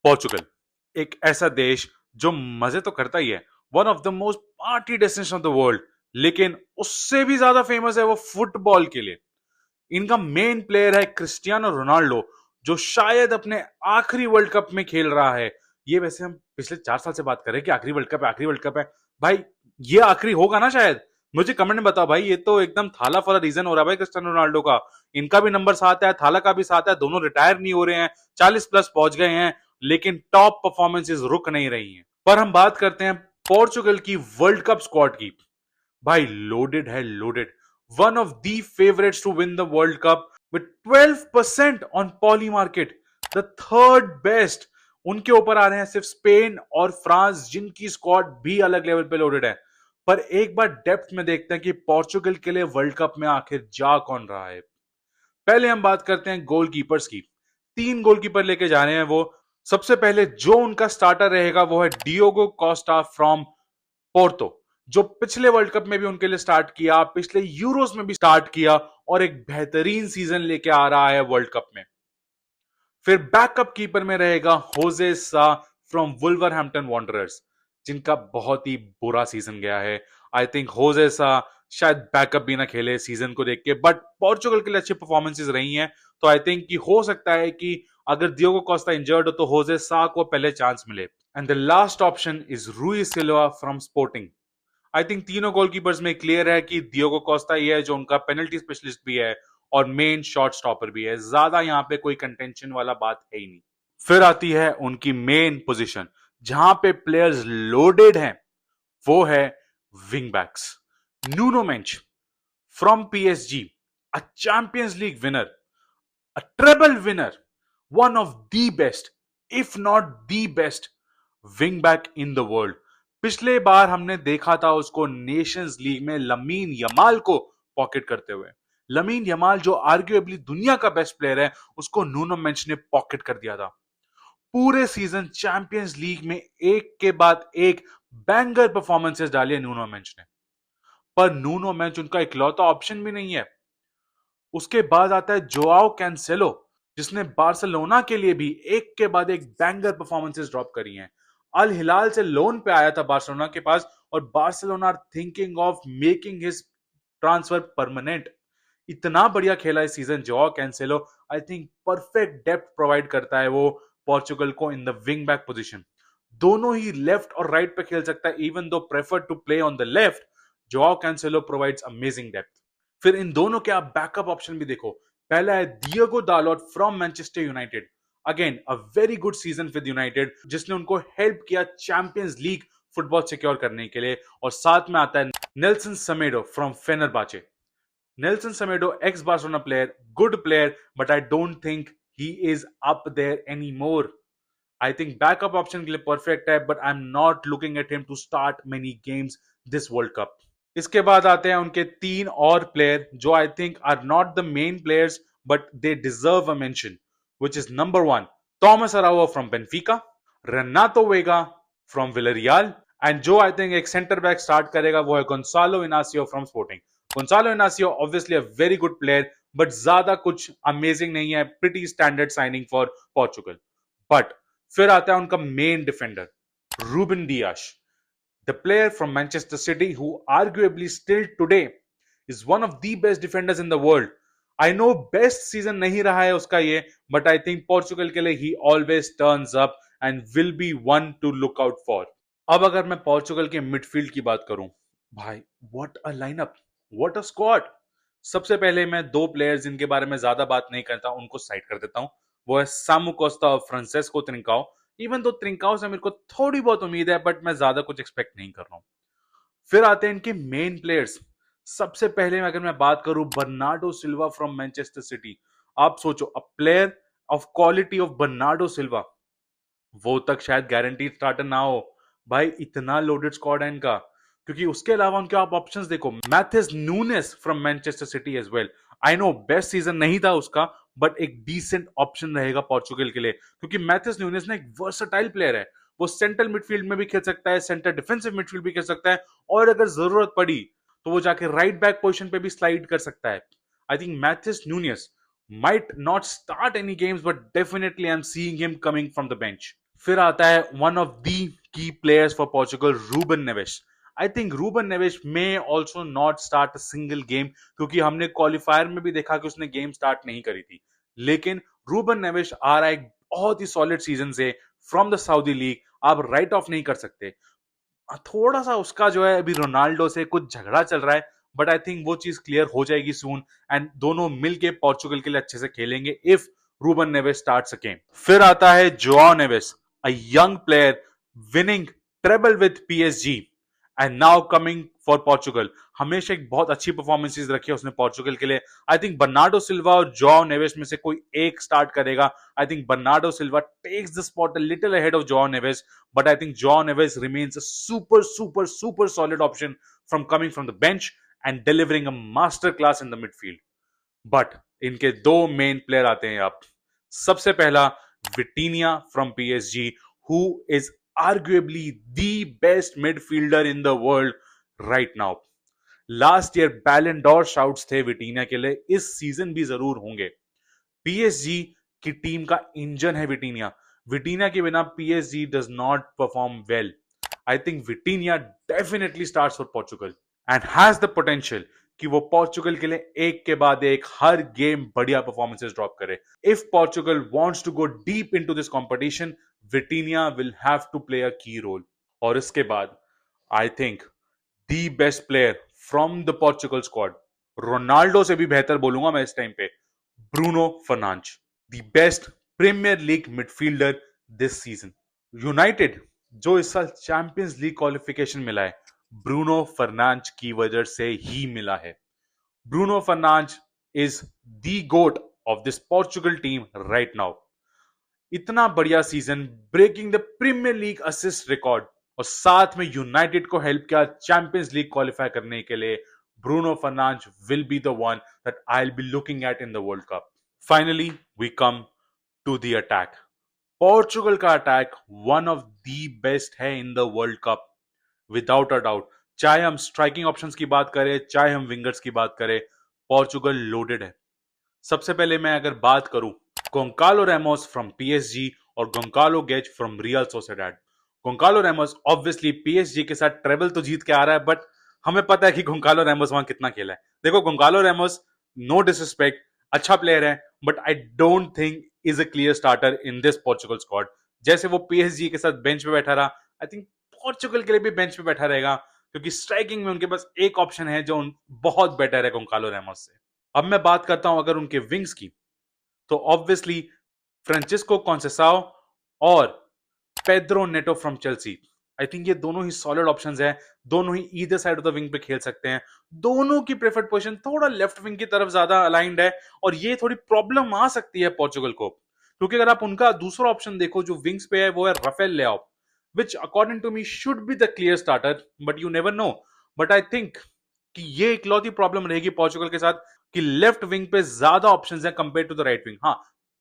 Portugal एक ऐसा देश जो मजे तो करता ही है, one of the most party destination of the world, लेकिन उससे भी ज्यादा फेमस है वो फुटबॉल के लिए। इनका मेन प्लेयर है क्रिस्टियानो रोनाल्डो, जो शायद अपने आखिरी वर्ल्ड कप में खेल रहा है। ये वैसे हम पिछले 4 साल से बात कर रहे हैं कि आखिरी वर्ल्ड कप है, आखिरी वर्ल्ड कप है। भाई ये आखिरी होगा ना शायद। मुझे कमेंट में बताओ भाई, ये तो एकदम थाला फॉर रीजन हो रहा है भाई क्रिस्टियानो रोनाल्डो का। इनका भी नंबर 7 है, थाला का भी 7 है, दोनों रिटायर नहीं हो रहे हैं, 40+ पहुंच गए हैं, लेकिन टॉप परफॉर्मेंसेस रुक नहीं रही हैं। पर हम बात करते हैं पोर्चुगल की वर्ल्ड कप स्क्वाड की। भाई लोडेड है, loaded. One of the favourites to win the world cup with 12% on Polymarket, the third best. उनके ऊपर आ रहे हैं सिर्फ स्पेन और फ्रांस, जिनकी स्क्वाड भी अलग लेवल पे लोडेड है। पर एक बार डेप्थ में देखते हैं कि पोर्चुगल के लिए वर्ल्ड कप में आखिर जा कौन रहा है। पहले हम बात करते हैं गोलकीपर्स की। 3 गोलकीपर लेके जा रहे हैं वो। सबसे पहले जो उनका स्टार्टर रहेगा वो है डियोगो कोस्टा फ्रॉम पोर्तो, जो पिछले वर्ल्ड कप में भी उनके लिए स्टार्ट किया, पिछले यूरोस में भी स्टार्ट किया और एक बेहतरीन सीजन लेके आ रहा है वर्ल्ड कप में। फिर बैकअप कीपर में रहेगा होजे सा फ्रॉम वुल्वरहैम्पटन वॉन्डरर्स, जिनका बहुत ही बुरा सीजन गया है। आई थिंक होजे सा शायद बैकअप भी ना खेले सीजन को देख के, बट पोर्चुगल के लिए अच्छी परफॉर्मेंसेस रही हैं, तो आई थिंक कि हो सकता है कि अगर डियोगो कोस्टा इंजर्ड हो तो होजे सा को पहले चांस मिले। And the last option is रूई सिल्वा फ्रॉम स्पोर्टिंग। आई थिंक तीनों गोलकीपर्स में क्लियर है कि डियोगो कोस्टा ही है जो उनका पेनल्टी स्पेशलिस्ट भी है और मेन शॉट स्टॉपर भी है। ज्यादा यहां पे कोई कंटेंशन वाला बात है ही नहीं। फिर आती है उनकी मेन पोजीशन जहां पे प्लेयर्स लोडेड हैं, वो है wing backs. Nuno Mendes from PSG, a Champions League winner, a treble winner, one of the best if not the best wing back in the world. पिछले बार हमने देखा था उसको नेशंस लीग में लमीन यमाल को पॉकेट करते हुए। लमीन यमाल जो आर्ग्यूएबली दुनिया का बेस्ट प्लेयर है, उसको नूनो मेंच ने पॉकेट कर दिया था। पूरे सीजन चैंपियंस लीग में एक के बाद एक बैंगर परफॉर्मेंसेस डाली है नूनो मेंच ने। पर नूनो मेंच उनका इकलौता ऑप्शन भी नहीं है। उसके बाद आता है जोआओ कैंसेलो, जिसने बार्सिलोना के लिए भी एक के बाद एक बैंगर परफॉर्मेंसेस ड्रॉप करी हैं। अल हिलाल से लोन पे आया था बार्सिलोना के पास, और Barcelona are thinking of making his transfer permanent. इतना बढ़िया खेला इस season Joao Cancelo. I think perfect depth provide करता है वो पोर्चुगल को in the wing back position. दोनों ही लेफ्ट और राइट पे खेल सकता है, even though prefer to play on the left, Joao Cancelo provides amazing depth. फिर इन दोनों के आप बैकअप ऑप्शन भी देखो। पहला है Diogo Dalot from Manchester United, again a very good season with United, जिसने उनको हेल्प किया चैंपियंस लीग फुटबॉल सिक्योर करने के लिए। और साथ में आता है Nelson Semedo from Fenerbahce. Nelson Semedo ex Barcelona player, good player, but I don't think he is up there any more. I think backup option के लिए परफेक्ट है, but I am not looking at him to start many games this world cup. इसके बाद आते हैं उनके 3 और player जो I think are not the main players, but they deserve a mention, which is number 1 Tomas Araujo from Benfica, Renato Veiga from Villarreal, and जो I think एक centre back start करेगा वो है Goncalo Inacio from Sporting. Goncalo Inacio obviously a very good player, but ज्यादा कुछ amazing नहीं है, pretty standard signing for Portugal. But फिर आता है उनका main defender Ruben Dias, the player from Manchester City who arguably still today is one of the best defenders in the world. I know best season नहीं रहा है उसका ये, but I think Portugal के लिए he always turns up and will be one to look out for. अब अगर मैं पोर्चुगल के मिडफील्ड की बात करूं, भाई what a lineup, what a squad. सबसे पहले मैं 2 प्लेयर्स जिनके बारे में ज्यादा बात नहीं करता उनको साइड कर देता हूं। वो है सामू कोस्टा और फ्रांसेस्को त्रिंकाओ। इवन तो त्रिंकाओ से मेरे को थोड़ी बहुत उम्मीद है, बट मैं ज्यादा कुछ एक्सपेक्ट नहीं कर रहा हूं। फिर आते हैं इनके मेन प्लेयर्स। सबसे पहले अगर मैं बात करूं Bernardo Silva from Manchester city. आप सोचो, a player of quality of Bernardo Silva, वो तक शायद गारंटी स्टार्टर ना हो। भाई इतना लोडेड स्क्वाड है इनका। क्योंकि उसके अलावा उनके आप ऑप्शंस देखो, Matheus Nunes from Manchester City as well. I know best season नहीं था उसका, बट एक डिसेंट ऑप्शन रहेगा पोर्चुगल के लिए, क्योंकि मैथ्यूस नूनेस ना एक वर्सटाइल प्लेयर है। वो सेंट्रल मिडफील्ड में भी खेल सकता है, सेंटर डिफेंसिव मिडफील्ड भी खेल सकता है, और अगर जरूरत पड़ी तो वो जाके राइट बैक पोजीशन पे भी स्लाइड कर सकता है। I think Matheus Nunes might not start any games, but definitely I'm seeing him coming from the bench. फिर आता है one of the key players for Portugal, Ruben Neves. I think Ruben Neves may also not start a single game, क्योंकि हमने qualifier में भी देखा कि उसने गेम स्टार्ट नहीं करी थी। लेकिन रूबन नेवेश आ रहा है एक बहुत ही सॉलिड सीजन से फ्रॉम द सऊदी लीग, आप राइट ऑफ नहीं कर सकते। थोड़ा सा उसका जो है अभी रोनाल्डो से कुछ झगड़ा चल रहा है, बट आई थिंक वो चीज क्लियर हो जाएगी सून, एंड दोनों मिलके पोर्चुगल के लिए अच्छे से खेलेंगे if Ruben Neves starts a game. फिर आता है Joao Neves, a young player winning treble with PSG and now coming for Portugal. हमेशा एक बहुत अच्छी परफॉर्मेंसेस रखी है उसने पोर्चुगल के लिए। आई थिंक बर्नार्डो सिल्वा और जोआओ नेवेस में से कोई एक स्टार्ट करेगा। I think Bernardo Silva takes the spot a little ahead of Joao Neves, but I think Joao Neves remains a super, super, super solid option from coming from the bench and delivering a master class in the midfield. But इनके दो main player आते हैं आप। सबसे पहला विटीनिया from PSG, who is arguably the best midfielder in the world right now. Last year बैलन Dar shouts थे विटीनिया के लिए, इस सीजन भी जरूर होंगे। पीएसजी की टीम का इंजन है विटीनिया। विटीनिया के बिना PSG does not perform well. I think Vitinha definitely starts for Portugal and has the potential कि वो पोर्चुगल के लिए एक के बाद एक हर गेम बढ़िया परफॉर्मेंसेस ड्रॉप करे। If Portugal wants to go deep into this competition, Vitinha will have to play a key role. और इसके बाद I think the best player from the Portugal squad, Ronaldo से भी बेहतर बोलूंगा मैं इस टाइम पे, Bruno Fernandes, the best Premier League midfielder this season. United जो इस साल चैंपियंस लीग क्वालिफिकेशन मिला है, ब्रूनो फर्नांडिस की वजह से ही मिला है। Bruno Fernandes is the GOAT of this Portugal team right now. इतना बढ़िया season, breaking the Premier League assist record, और साथ में यूनाइटेड को हेल्प किया चैंपियंस लीग क्वालिफाई करने के लिए। Bruno Fernandes will be the one that I will be looking at in the world cup. Finally we come to the attack. Portugal का attack one of the best है in the world cup, without a doubt. चाहे हम striking options की बात करें, चाहे हम wingers की बात करें, पोर्चुगल लोडेड है। सबसे पहले मैं अगर बात करूं गोंकालो रेमोस फ्रॉम पीएसजी और Goncalo Guedes from Real Sociedad. Goncalo Ramos obviously PSG के साथ ट्रेबल तो जीत के आ रहा है, बट हमें पता है कि गोंकालो रेमोस वहां कितना खेला है। देखो गोंकालो रेमोस, नो डिसरिस्पेक्ट, अच्छा प्लेयर है, but I don't think is a clear starter in this Portugal squad. जैसे वो पीएसजी के साथ बेंच पे बैठा रहा, आई थिंक पोर्चुगल के लिए भी बेंच पे बैठा रहेगा, क्योंकि स्ट्राइकिंग में उनके पास एक ऑप्शन है जो बहुत बेटर है गोंकालो रेमोस से। अब मैं बात करता हूं अगर उनके विंग्स की, तो ऑब्वियसली फ्रांसिस्को कॉन्सेसाओ और Pedro Neto from Chelsea. I think ये दोनों ही सॉलिड ऑप्शंस हैं, दोनों ही either side of the wing पे खेल सकते हैं। दोनों की प्रेफर्ड पोजीशन थोड़ा लेफ्ट विंग की तरफ ज्यादा अलाइंड है, और ये थोड़ी प्रॉब्लम आ सकती है पोर्चुगल को, क्योंकि अगर आप उनका दूसरा ऑप्शन देखो जो विंग्स पे है, वो है राफेल लेआओ, which according to me should be the clear starter, but you never know. But I think कि ये इकलौती प्रॉब्लम रहेगी पोर्चुगल के साथ कि लेफ्ट विंग पे ज्यादा ऑप्शंस हैं compare to the right wing. हाँ,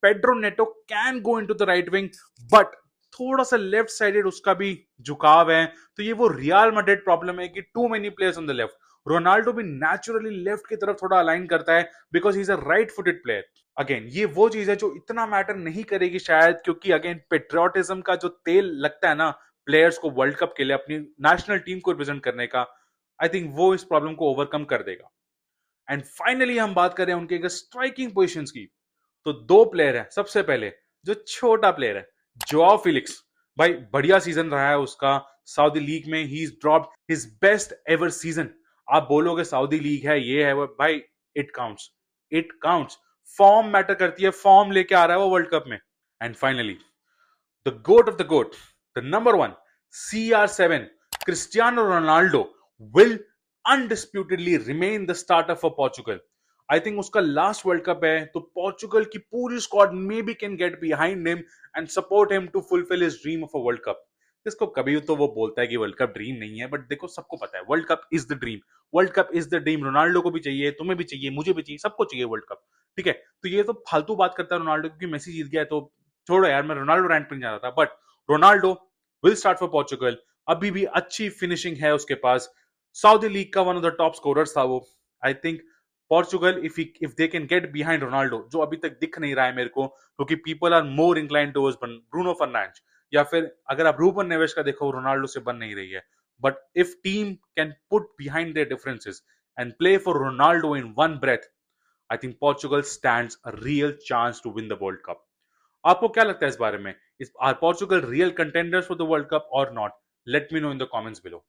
Pedro Neto can go into the right wing, but थोड़ा सा लेफ्ट साइडेड उसका भी झुकाव है। तो ये वो रियल मैड्रिड प्रॉब्लम है कि too many players on the left. Ronaldo भी नेचुरली लेफ्ट की तरफ थोड़ा अलाइन करता है because he is a right footed player. Again ये वो चीज है जो इतना मैटर नहीं करेगी शायद, क्योंकि अगेन पेट्रियोटिज्म का जो तेल लगता है ना प्लेयर्स को वर्ल्ड कप के लिए अपनी नेशनल टीम को रिप्रेजेंट करने का, आई थिंक वो इस प्रॉब्लम को ओवरकम कर देगा। एंड फाइनली हम बात करें उनके स्ट्राइकिंग पोजीशंस की, तो दो प्लेयर है। सबसे पहले जो छोटा प्लेयर है, जोआओ फिलिक्स। भाई बढ़िया सीजन रहा है उसका सऊदी लीग में, he is dropped his best ever season. आप बोलोगे सऊदी लीग है, ये है वो, भाई it counts, it counts. Form matter करती है, फॉर्म लेके आ रहा है वो वर्ल्ड कप में। And finally the GOAT of the GOAT, the number one, CR7, Cristiano Ronaldo will undisputedly remain the starter for Portugal. I think उसका last world cup है, तो पोर्चुगल की पूरी squad maybe can get behind him and support him to fulfil his dream of a world cup. इसको कभी तो वो बोलता है कि वर्ल्ड कप ड्रीम नहीं है, बट देखो सबको पता है world cup is the dream. World cup is the dream, Ronaldo को भी चाहिए, तुम्हें भी चाहिए, मुझे भी चाहिए, सबको चाहिए वर्ल्ड कप। ठीक है, तो ये तो फालतू बात करता है रोनाल्डो, क्योंकि मेसी जीत गया है, तो छोड़ो यार, मैं रोनाल्डो रैंक पे नहीं जा रहा था। But Ronaldo will start for Portugal, अभी भी अच्छी फिनिशिंग है उसके पास, सऊदी लीग का one of the top scorers था वो। आई think Portugal if they can get behind Ronaldo, जो अभी तक दिख नहीं रहा है मेरे को, क्योंकि people are more incline towards Bruno Fernandes, या फिर अगर आप रूबन नेवेश का देखो, रोनाल्डो से बन नहीं रही है, but if team can put behind their differences and play for Ronaldo in one breath, I think Portugal stands a real chance to win the world cup. आपको क्या लगता है इस बारे में? Are Portugal real contenders for the world cup और नॉट? Let me know in the comments below.